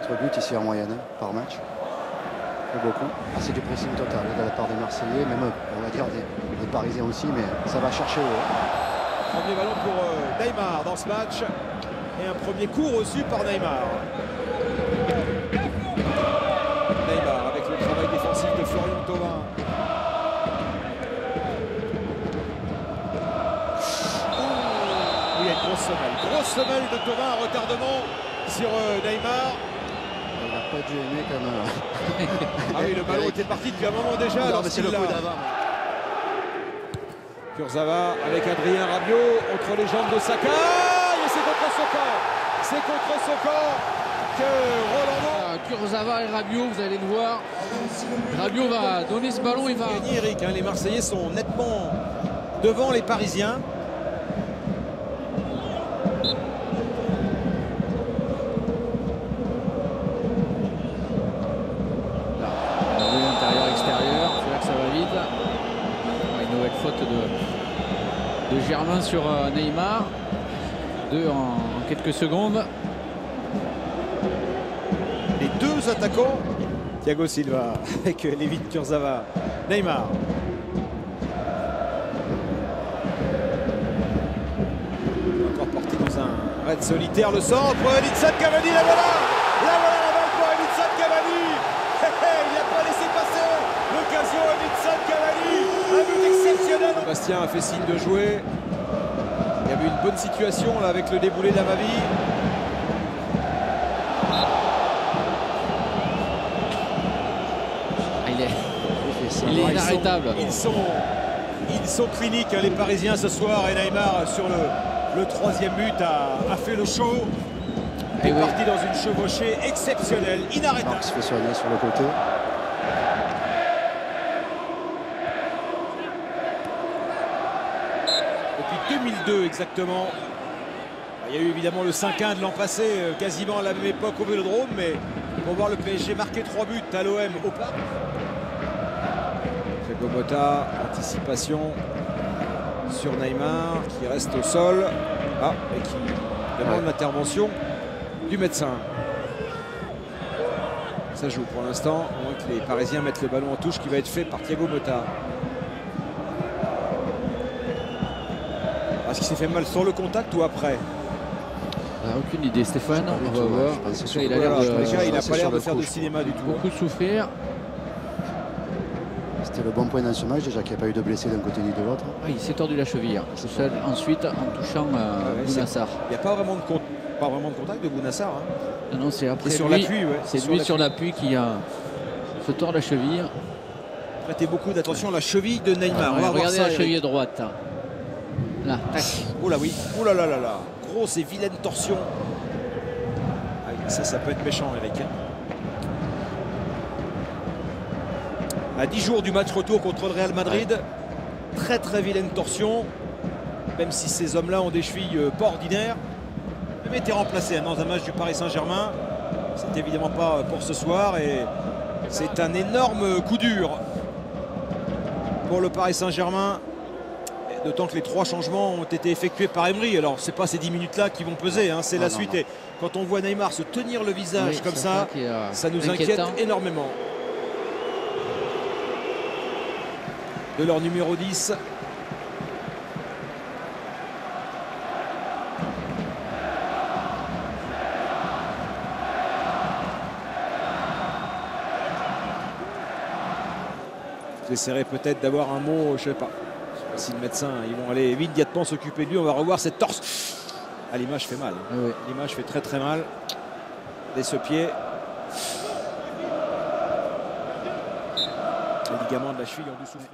4 buts ici en moyenne par match. C'est beaucoup. C'est du pressing total de la part des Marseillais, même on va dire des Parisiens aussi, mais ça va chercher haut. Premier ballon pour Neymar dans ce match. Et un premier coup reçu par Neymar. Neymar avec le travail défensif de Florian Thauvin. Il y a une grosse semelle. Grosse semelle de Thauvin, un retardement sur Neymar. Il n'a pas dû aimer comme... Ah oui, le ballon était parti depuis un moment déjà. Non, mais c'est le coup d'avant. Kurzawa avec Adrien Rabiot entre les jambes de Saka. Et c'est contre son camp. C'est contre son camp que Rolando. Kurzawa et Rabiot, vous allez le voir. Rabiot va donner ce ballon, il va gagner, Eric. Les Marseillais sont nettement devant les Parisiens. Intérieur-extérieur, c'est là que ça va vite. Une nouvelle faute de Germain sur Neymar. 2 en quelques secondes. Les deux attaquants, Thiago Silva avec Lévin Kurzawa, Neymar. Encore porté dans un raid solitaire, le centre, Edinson Cavani, la voilà la balle pour Edinson Cavani. Il n'a pas laissé passer l'occasion, Edinson Cavani, un but exceptionnel. Bastien a fait signe de jouer. Il y avait une bonne situation là avec le déboulé d'Amavi. Il est inarrêtable. Ils sont cliniques, les Parisiens ce soir, et Neymar sur le troisième but a fait le show. Il est parti dans une chevauchée exceptionnelle, inarrêtable. Il se fait soigner sur le côté. Depuis 2002 exactement. Il y a eu évidemment le 5-1 de l'an passé, quasiment à la même époque au Vélodrome, mais pour voir le PSG marquer 3 buts à l'OM au parc. Thiago Motta, anticipation sur Neymar qui reste au sol et qui demande l'intervention du médecin. Ça joue pour l'instant, au moins que les Parisiens mettent le ballon en touche qui va être fait par Thiago Motta. Est-ce qu'il s'est fait mal sur le contact ou après? Aucune idée, Stéphane. On va voir. Il n'a pas l'air de faire de cinéma du tout. Beaucoup souffrir. C'était le bon point dans ce match, déjà qu'il n'y a pas eu de blessés d'un côté ni de l'autre. Il s'est tordu la cheville tout seul, ensuite en touchant Bounassar. Il n'y a pas vraiment de contact de Bounassar. Non, c'est après sur l'appui. C'est lui sur l'appui qui se tord la cheville. Prêtez beaucoup d'attention à la cheville de Neymar. On va regarder la cheville droite. Là, tac. Oh là oui, oh là là là là. Grosse et vilaine torsion. Ça peut être méchant, Eric. À 10 jours du match retour contre le Real Madrid, très très vilaine torsion, même si ces hommes-là ont des chevilles pas ordinaires. Même été remplacé dans un match du Paris Saint-Germain. C'est évidemment pas pour ce soir et c'est un énorme coup dur pour le Paris Saint-Germain. D'autant que les 3 changements ont été effectués par Emery. Alors c'est pas ces 10 minutes-là qui vont peser, c'est la suite. Et quand on voit Neymar se tenir le visage comme ça, ça nous inquiète énormément. De leur numéro 10. J'essaierai peut-être d'avoir un mot, je sais pas si le médecin, ils vont aller immédiatement s'occuper de lui. On va revoir cette torse. L'image fait mal. Oui. L'image fait très très mal. Dès ce pied. Les ligaments de la cheville ont dû souffrir.